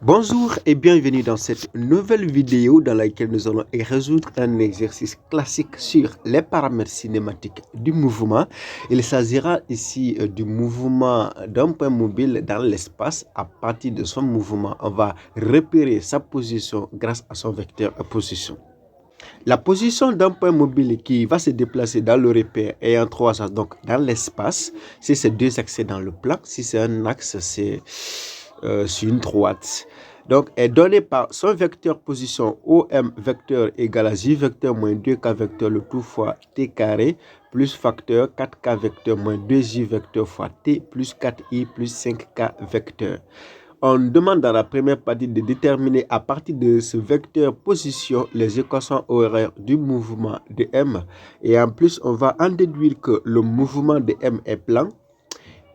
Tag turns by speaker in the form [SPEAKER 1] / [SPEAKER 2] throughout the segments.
[SPEAKER 1] Bonjour et bienvenue dans cette nouvelle vidéo dans laquelle nous allons résoudre un exercice classique sur les paramètres cinématiques du mouvement. Il s'agira ici du mouvement d'un point mobile dans l'espace. À partir de son mouvement, on va repérer sa position grâce à son vecteur position. La position d'un point mobile qui va se déplacer dans le repère ayant trois axes, donc dans l'espace, si c'est deux axes, c'est dans le plan, si c'est un axe, c'est sur une droite. Donc, est donné par son vecteur position OM vecteur égale à J vecteur moins 2K vecteur le tout fois T carré plus facteur 4K vecteur moins 2J vecteur fois T plus 4I plus 5K vecteur. On demande dans la première partie de déterminer à partir de ce vecteur position les équations horaires du mouvement de M. Et en plus, on va en déduire que le mouvement de M est plan.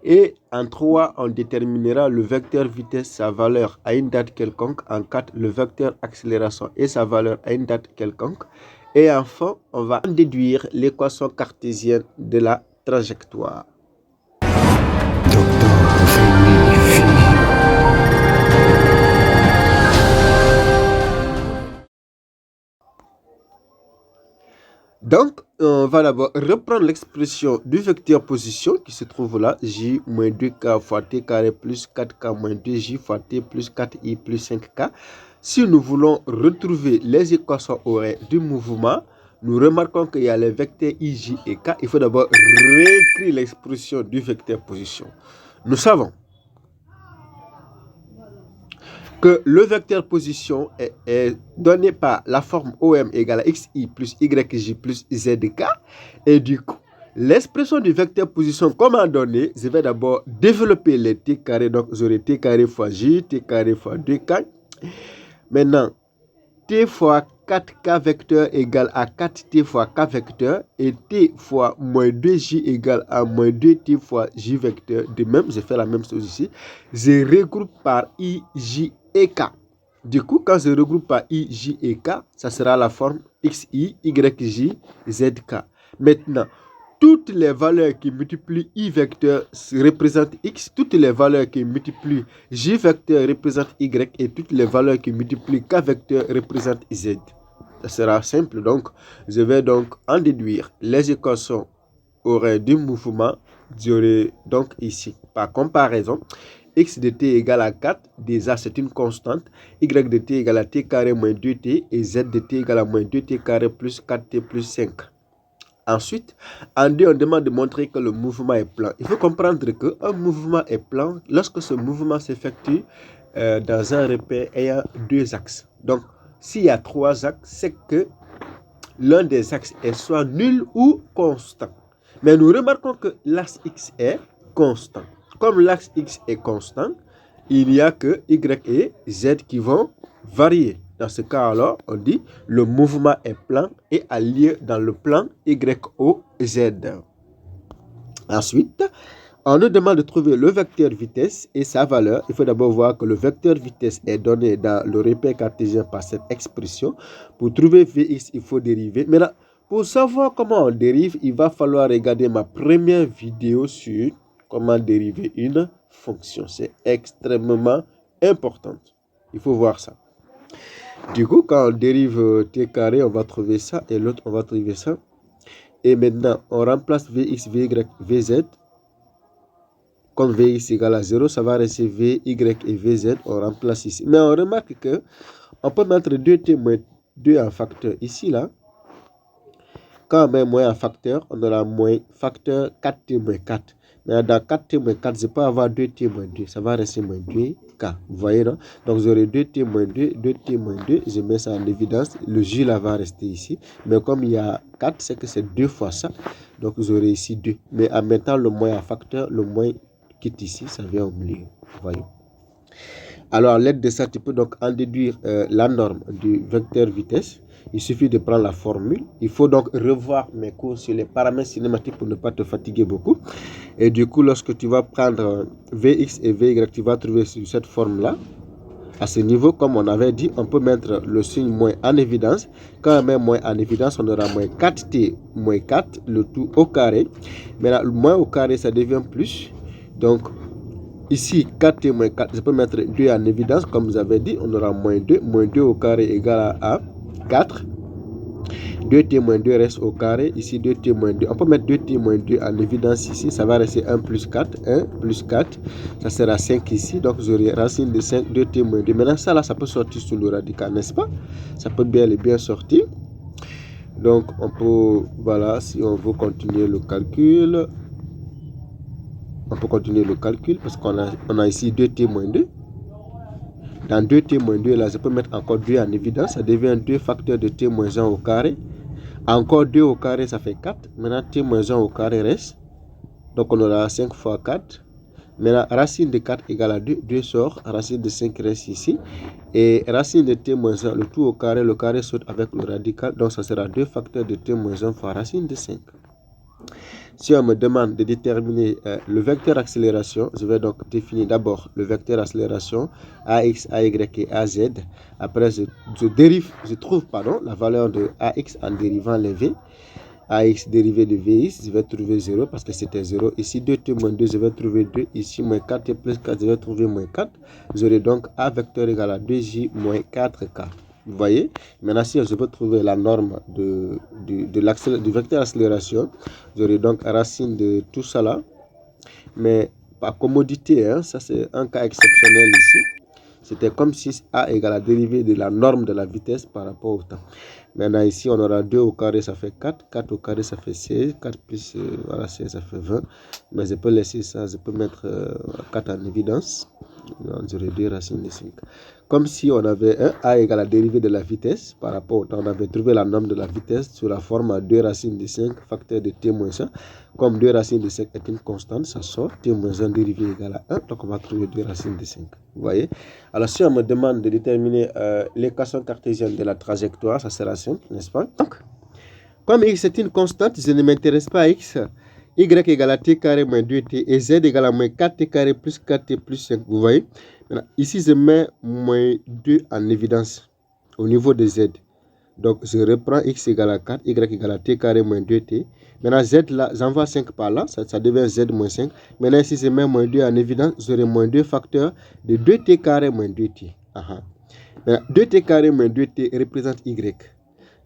[SPEAKER 1] Et en 3, on déterminera le vecteur vitesse, sa valeur à une date quelconque. En 4, le vecteur accélération et sa valeur à une date quelconque. Et enfin, on va en déduire l'équation cartésienne de la trajectoire. Donc, on va d'abord reprendre l'expression du vecteur position qui se trouve là, j moins 2k fois t carré plus 4k moins 2j fois t plus 4i plus 5k. Si nous voulons retrouver les équations horaires du mouvement, nous remarquons qu'il y a les vecteurs i, j et k. Il faut d'abord réécrire l'expression du vecteur position. Nous savons que le vecteur position est donné par la forme OM égale à XI plus YJ plus ZK. Et du coup, l'expression du vecteur position, comment donner? Je vais d'abord développer les T carrés. Donc, j'aurai T carré fois J, T carré fois 2K. Maintenant, T fois 4K vecteur égale à 4T fois K vecteur. Et T fois moins 2J égale à moins 2T fois J vecteur. De même, je fais la même chose ici. Je regroupe par I, J et K. Du coup, quand je regroupe par I, J et K, ça sera la forme XI, YJ, ZK. Maintenant, toutes les valeurs qui multiplient I vecteur représentent X, toutes les valeurs qui multiplient J vecteur représentent Y et toutes les valeurs qui multiplient K vecteur représentent Z. Ça sera simple, donc je vais donc en déduire les équations horaires du mouvement. J'aurai donc ici, par comparaison, x de t égale à 4, déjà c'est une constante, y de t égale à t carré moins 2t et z de t égale à moins 2t carré plus 4t plus 5. Ensuite, en 2, on demande de montrer que le mouvement est plan. Il faut comprendre qu'un mouvement est plan lorsque ce mouvement s'effectue dans un repère ayant deux axes. Donc, s'il y a trois axes, c'est que l'un des axes est soit nul ou constant. Mais nous remarquons que l'axe X est constant. Comme l'axe X est constant, il n'y a que Y et Z qui vont varier. Dans ce cas, alors, on dit le mouvement est plan et a lieu dans le plan YOZ. Ensuite, on nous demande de trouver le vecteur vitesse et sa valeur. Il faut d'abord voir que le vecteur vitesse est donné dans le repère cartésien par cette expression. Pour trouver Vx, il faut dériver. Maintenant, pour savoir comment on dérive, il va falloir regarder ma première vidéo sur comment dériver une fonction. C'est extrêmement important. Il faut voir ça. Du coup, quand on dérive t carré, on va trouver ça et l'autre, on va trouver ça. Et maintenant, on remplace Vx, Vy, Vz. Comme Vx égale à 0, ça va rester Vy et Vz. On remplace ici. Mais on remarque que on peut mettre 2t moins 2 en facteur ici, là. Quand on met moins en facteur, on aura moins facteur 4t moins 4. Mais dans 4t moins 4, je peux avoir 2t moins 2. Ça va rester moins 2k. Vous voyez, non? Donc, j'aurai 2t moins 2, 2t moins 2. Je mets ça en évidence. Le J là va rester ici. Mais comme il y a 4, c'est que c'est 2 fois ça. Donc, j'aurai ici 2. Mais en mettant le moins en facteur, le moins quitte ici, ça vient au milieu. Vous voyez? Alors, à l'aide de ça, tu peux donc en déduire la norme du vecteur vitesse. Il suffit de prendre la formule. Il faut donc revoir mes cours sur les paramètres cinématiques pour ne pas te fatiguer beaucoup. Et du coup, lorsque tu vas prendre Vx et Vy, tu vas trouver sur cette forme-là. À ce niveau, comme on avait dit, on peut mettre le signe moins en évidence. Quand on met moins en évidence, on aura moins 4t moins 4, le tout au carré. Mais là, le moins au carré, ça devient plus. Donc, ici 4t moins 4, je peux mettre 2 en évidence, comme vous avez dit, on aura moins 2 au carré égale à 4. 2t moins 2 reste au carré, ici 2t moins 2, on peut mettre 2t moins 2 en évidence ici, ça va rester 1 plus 4, 1 plus 4, ça sera 5 ici, donc j'aurai racine de 5, 2t moins 2, maintenant ça là, ça peut sortir sous le radical, n'est-ce pas? Ça peut bien et bien sortir, donc on peut, voilà, si on veut continuer le calcul, on peut continuer le calcul, parce qu'on a ici 2t moins 2, dans 2t moins 2, là, je peux mettre encore 2 en évidence, ça devient 2 facteurs de t moins 1 au carré. Encore 2 au carré, ça fait 4. Maintenant, t moins 1 au carré reste. Donc, on aura 5 fois 4. Maintenant, racine de 4 égale à 2. 2 sort. Racine de 5 reste ici. Et racine de t moins 1, le tout au carré. Le carré saute avec le radical. Donc, ça sera 2 facteurs de t moins 1 fois racine de 5. Si on me demande de déterminer le vecteur accélération, je vais donc définir d'abord le vecteur accélération AX, AY et AZ. Après, je trouve la valeur de AX en dérivant les V. AX dérivé de VX, je vais trouver 0 parce que c'était 0. Ici, 2t moins 2, je vais trouver 2. Ici, moins 4t plus 4, je vais trouver moins 4. J'aurai donc A vecteur égal à 2j moins 4k. Vous voyez? Maintenant, si je veux trouver la norme du vecteur accélération, j'aurai donc racine de tout ça là. Mais par commodité, hein, ça c'est un cas exceptionnel ici. C'était comme si A égale la dérivée de la norme de la vitesse par rapport au temps. Maintenant ici, on aura 2 au carré, ça fait 4. 4 au carré, ça fait 16. 4 plus, voilà, 16, ça fait 20. Mais je peux laisser ça, je peux mettre 4 en évidence. J'aurai 2 racines de 5. Comme si on avait un A égale la dérivée de la vitesse par rapport au temps. On avait trouvé la norme de la vitesse sous la forme à 2 racines de 5 facteur de t moins 1. Comme 2 racines de 5 est une constante, ça sort t moins 1 dérivée égale à 1. Donc on va trouver 2 racines de 5. Vous voyez? Alors si on me demande de déterminer l'équation cartésienne de la trajectoire, ça sera simple, n'est-ce pas? Donc, comme x est une constante, je ne m'intéresse pas à x. Y égale à t carré moins 2t et z égale à moins 4t carré plus 4t plus 5. Vous voyez? Maintenant, ici, je mets moins 2 en évidence au niveau de z. Donc, je reprends x égale à 4, y égale à t carré moins 2t. Maintenant, z là, j'envoie 5 par là, ça devient z moins 5. Maintenant, ici, je mets moins 2 en évidence, j'aurai moins 2 facteurs de 2t carré moins 2t. Maintenant, 2t carré moins 2t représente y.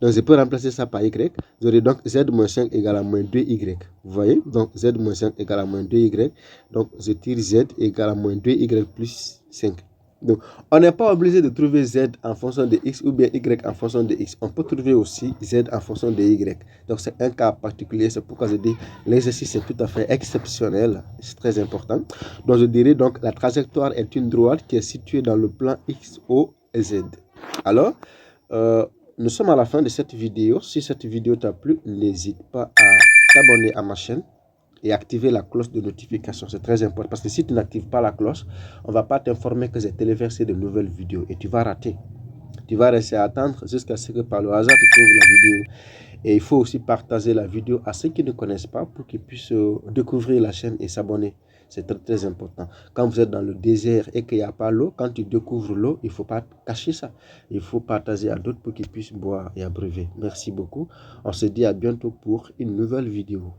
[SPEAKER 1] Donc, je peux remplacer ça par y. J'aurai donc z moins 5 égale à moins 2y. Vous voyez? Donc, z moins 5 égale à moins 2y. Donc, je tire z égale à moins 2y plus 5. Donc, on n'est pas obligé de trouver z en fonction de x ou bien y en fonction de x. On peut trouver aussi z en fonction de y. Donc, c'est un cas particulier. C'est pourquoi je dis l'exercice est tout à fait exceptionnel. C'est très important. Donc, je dirais donc la trajectoire est une droite qui est située dans le plan x, o et z. Alors, nous sommes à la fin de cette vidéo. Si cette vidéo t'a plu, n'hésite pas à t'abonner à ma chaîne et activer la cloche de notification. C'est très important parce que si tu n'actives pas la cloche, on ne va pas t'informer que j'ai téléversé de nouvelles vidéos et tu vas rater. Tu vas rester à attendre jusqu'à ce que par le hasard tu trouves la vidéo. Et il faut aussi partager la vidéo à ceux qui ne connaissent pas pour qu'ils puissent découvrir la chaîne et s'abonner. C'est très, très important. Quand vous êtes dans le désert et qu'il n'y a pas l'eau, quand tu découvres l'eau, il ne faut pas cacher ça. Il faut partager à d'autres pour qu'ils puissent boire et abreuver. Merci beaucoup. On se dit à bientôt pour une nouvelle vidéo.